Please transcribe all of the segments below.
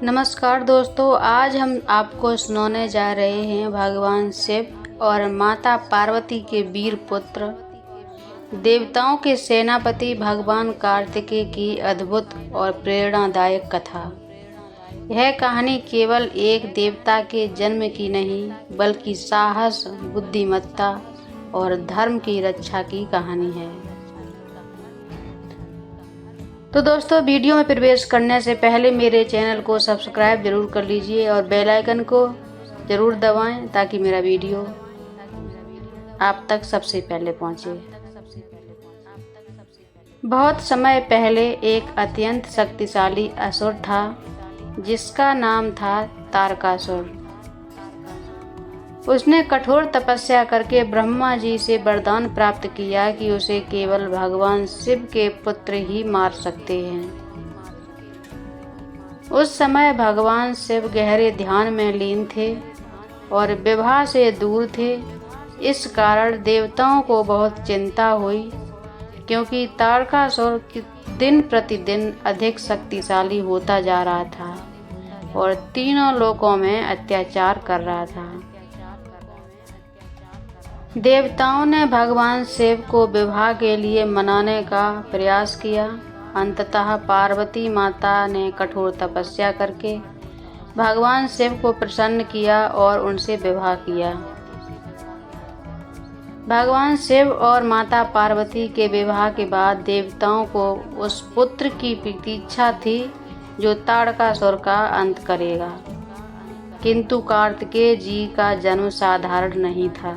नमस्कार दोस्तों, आज हम आपको सुनाने जा रहे हैं भगवान शिव और माता पार्वती के वीर पुत्र देवताओं के सेनापति भगवान कार्तिकेय की अद्भुत और प्रेरणादायक कथा। यह कहानी केवल एक देवता के जन्म की नहीं, बल्कि साहस, बुद्धिमत्ता और धर्म की रक्षा की कहानी है। तो दोस्तों, वीडियो में प्रवेश करने से पहले मेरे चैनल को सब्सक्राइब जरूर कर लीजिए और बेल आइकन को जरूर दबाएं ताकि मेरा वीडियो आप तक सबसे पहले पहुंचे। बहुत समय पहले एक अत्यंत शक्तिशाली असुर था जिसका नाम था तारकासुर। उसने कठोर तपस्या करके ब्रह्मा जी से वरदान प्राप्त किया कि उसे केवल भगवान शिव के पुत्र ही मार सकते हैं। उस समय भगवान शिव गहरे ध्यान में लीन थे और विवाह से दूर थे। इस कारण देवताओं को बहुत चिंता हुई, क्योंकि तारकासुर दिन प्रतिदिन अधिक शक्तिशाली होता जा रहा था और तीनों लोकों में अत्याचार कर रहा था। देवताओं ने भगवान शिव को विवाह के लिए मनाने का प्रयास किया। अंततः पार्वती माता ने कठोर तपस्या करके भगवान शिव को प्रसन्न किया और उनसे विवाह किया। भगवान शिव और माता पार्वती के विवाह के बाद देवताओं को उस पुत्र की प्रतीक्षा थी जो तारकासुर का अंत करेगा। किंतु कार्तिकेय जी का जन्म साधारण नहीं था।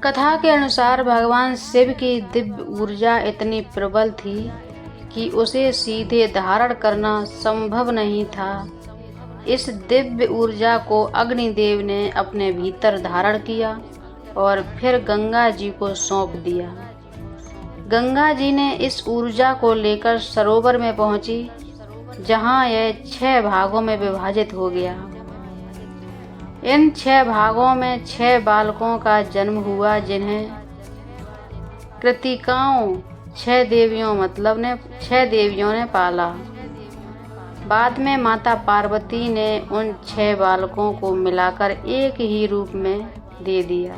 कथा के अनुसार भगवान शिव की दिव्य ऊर्जा इतनी प्रबल थी कि उसे सीधे धारण करना संभव नहीं था। इस दिव्य ऊर्जा को अग्निदेव ने अपने भीतर धारण किया और फिर गंगा जी को सौंप दिया। गंगा जी ने इस ऊर्जा को लेकर सरोवर में पहुंची, जहां यह 6 भागों में विभाजित हो गया। इन 6 भागों में 6 बालकों का जन्म हुआ, जिन्हें कृतिकाओं 6 देवियों ने पाला। बाद में माता पार्वती ने उन 6 बालकों को मिलाकर एक ही रूप में दे दिया।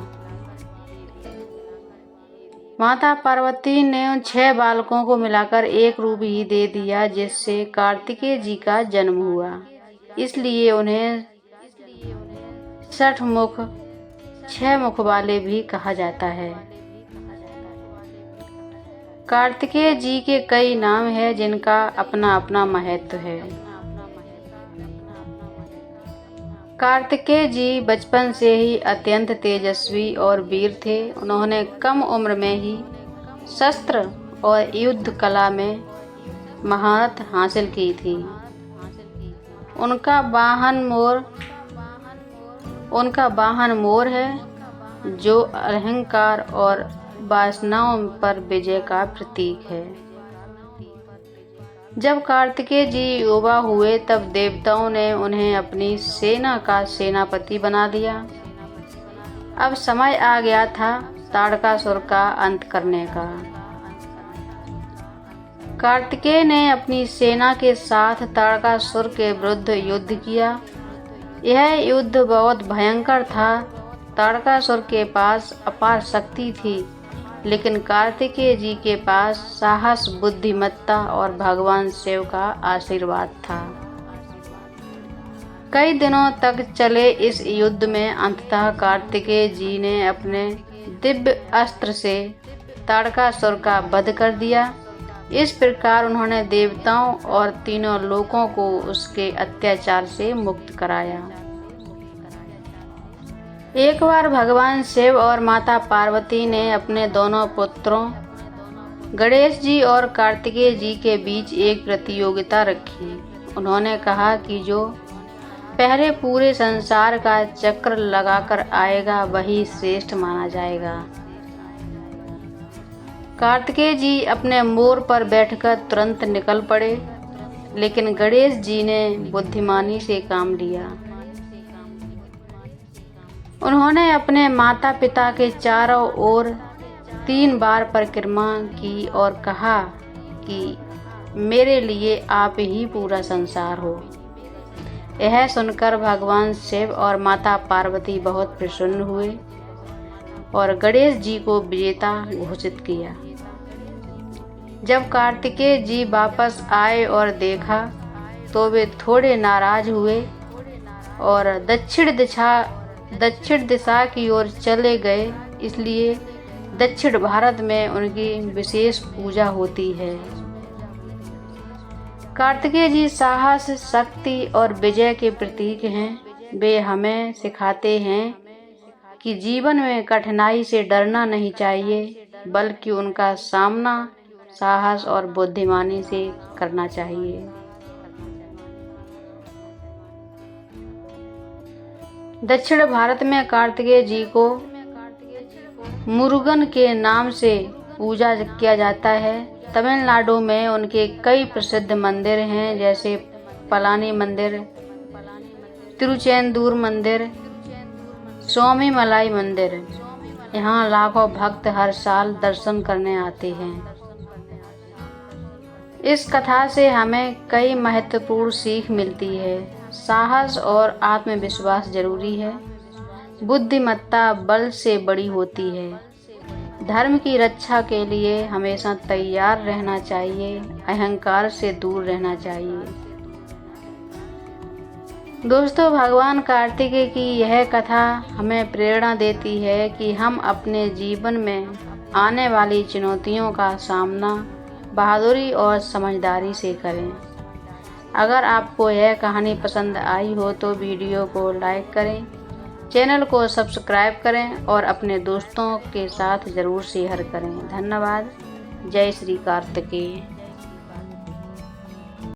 माता पार्वती ने उन 6 बालकों को मिलाकर एक रूप ही दे दिया, जिससे कार्तिकेय जी का जन्म हुआ। इसलिए उन्हें 6 मुख वाले भी कहा जाता है। कार्तिकेय जी के कई नाम हैं, जिनका अपना अपना महत्व है। कार्तिकेय जी बचपन से ही अत्यंत तेजस्वी और वीर थे। उन्होंने कम उम्र में ही शस्त्र और युद्ध कला में महारत हासिल की थी। उनका वाहन मोर है, जो अहंकार और वासनाओं पर विजय का प्रतीक है। जब कार्तिकेय जी युवा हुए, तब देवताओं ने उन्हें अपनी सेना का सेनापति बना दिया। अब समय आ गया था तारकासुर का अंत करने का। कार्तिकेय ने अपनी सेना के साथ तारकासुर के विरुद्ध युद्ध किया। यह युद्ध बहुत भयंकर था। तारकासुर के पास अपार शक्ति थी, लेकिन कार्तिकेय जी के पास साहस, बुद्धिमत्ता और भगवान शिव का आशीर्वाद था। कई दिनों तक चले इस युद्ध में अंततः कार्तिकेय जी ने अपने दिव्य अस्त्र से तारकासुर का वध कर दिया। इस प्रकार उन्होंने देवताओं और तीनों लोकों को उसके अत्याचार से मुक्त कराया। एक बार भगवान शिव और माता पार्वती ने अपने दोनों पुत्रों गणेश जी और कार्तिकेय जी के बीच एक प्रतियोगिता रखी। उन्होंने कहा कि जो पहले पूरे संसार का चक्र लगाकर आएगा, वही श्रेष्ठ माना जाएगा। कार्तिकेय जी अपने मोर पर बैठकर तुरंत निकल पड़े, लेकिन गणेश जी ने बुद्धिमानी से काम लिया। उन्होंने अपने माता पिता के चारों ओर 3 बार परिक्रमा की और कहा कि मेरे लिए आप ही पूरा संसार हो। यह सुनकर भगवान शिव और माता पार्वती बहुत प्रसन्न हुए और गणेश जी को विजेता घोषित किया। जब कार्तिकेय जी वापस आए और देखा तो वे थोड़े नाराज हुए और दक्षिण दिशा की ओर चले गए। इसलिए दक्षिण भारत में उनकी विशेष पूजा होती है। कार्तिकेय जी साहस, शक्ति और विजय के प्रतीक हैं। वे हमें सिखाते हैं कि जीवन में कठिनाई से डरना नहीं चाहिए, बल्कि उनका सामना साहस और बुद्धिमानी से करना चाहिए। दक्षिण भारत में कार्तिकेय जी को मुरुगन के नाम से पूजा किया जाता है। तमिलनाडु में उनके कई प्रसिद्ध मंदिर हैं, जैसे पलानी मंदिर, तिरुचेंदूर मंदिर, स्वामी मलाई मंदिर। यहाँ लाखों भक्त हर साल दर्शन करने आते हैं। इस कथा से हमें कई महत्वपूर्ण सीख मिलती है। साहस और आत्मविश्वास जरूरी है। बुद्धिमत्ता बल से बड़ी होती है। धर्म की रक्षा के लिए हमेशा तैयार रहना चाहिए, अहंकार से दूर रहना चाहिए। दोस्तों, भगवान कार्तिकेय की यह कथा हमें प्रेरणा देती है कि हम अपने जीवन में आने वाली चुनौतियों का सामना बहादुरी और समझदारी से करें। अगर आपको यह कहानी पसंद आई हो तो वीडियो को लाइक करें, चैनल को सब्सक्राइब करें और अपने दोस्तों के साथ ज़रूर शेयर करें। धन्यवाद। जय श्री कार्तिकेय।